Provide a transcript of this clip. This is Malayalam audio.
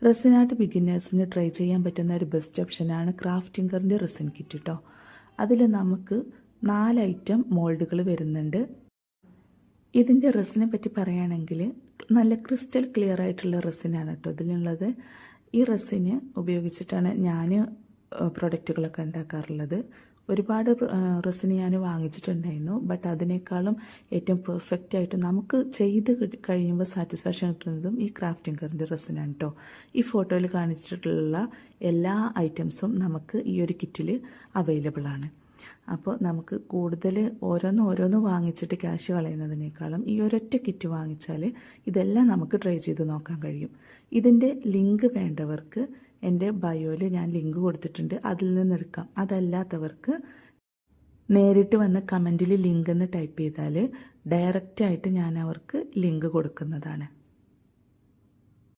റെസിൻ ആർട്ട് ബിഗിനേഴ്സിന് ട്രൈ ചെയ്യാൻ പറ്റുന്ന ഒരു ബെസ്റ്റ് ഓപ്ഷനാണ് ക്രാഫ്റ്റിംഗറിൻ്റെ റെസിൻ കിറ്റ് കേട്ടോ. അതിൽ നമുക്ക് 4 ഐറ്റം മോൾഡുകൾ വരുന്നുണ്ട്. ഇതിൻ്റെ റെസിനെ പറ്റി പറയുകയാണെങ്കിൽ നല്ല ക്രിസ്റ്റൽ ക്ലിയർ ആയിട്ടുള്ള റെസിനാണ് കേട്ടോ ഇതിലുള്ളത്. ഈ റെസിന് ഉപയോഗിച്ചിട്ടാണ് ഞാൻ പ്രൊഡക്റ്റുകളൊക്കെ ഉണ്ടാക്കാറുള്ളത്. ഒരുപാട് റെസിന് ഞാൻ വാങ്ങിച്ചിട്ടുണ്ടായിരുന്നു. ബട്ട് അതിനേക്കാളും ഏറ്റവും പെർഫെക്റ്റ് ആയിട്ട് നമുക്ക് ചെയ്ത് കഴിയുമ്പോൾ സാറ്റിസ്ഫാക്ഷൻ കിട്ടുന്നതും ഈ ക്രാഫ്റ്റിംഗറിൻ്റെ റെസിനാണ് കേട്ടോ. ഈ ഫോട്ടോയിൽ കാണിച്ചിട്ടുള്ള എല്ലാ ഐറ്റംസും നമുക്ക് ഈ ഒരു കിറ്റിൽ അവൈലബിൾ ആണ്. അപ്പോൾ നമുക്ക് കൂടുതൽ ഓരോന്ന് വാങ്ങിച്ചിട്ട് ക്യാഷ് കളയുന്നതിനേക്കാളും ഈ ഒരൊറ്റ കിറ്റ് വാങ്ങിച്ചാൽ ഇതെല്ലാം നമുക്ക് ട്രൈ ചെയ്ത് നോക്കാൻ കഴിയും. ഇതിൻ്റെ ലിങ്ക് വേണ്ടവർക്ക് എൻ്റെ ബയോയിൽ ഞാൻ ലിങ്ക് കൊടുത്തിട്ടുണ്ട്, അതിൽ നിന്ന് എടുക്കാം. അതല്ലാത്തവർക്ക് നേരിട്ട് വന്ന് കമൻറ്റിൽ ലിങ്ക് എന്ന് ടൈപ്പ് ചെയ്താൽ ഡയറക്റ്റായിട്ട് ഞാൻ അവർക്ക് ലിങ്ക് കൊടുക്കുന്നതാണ്.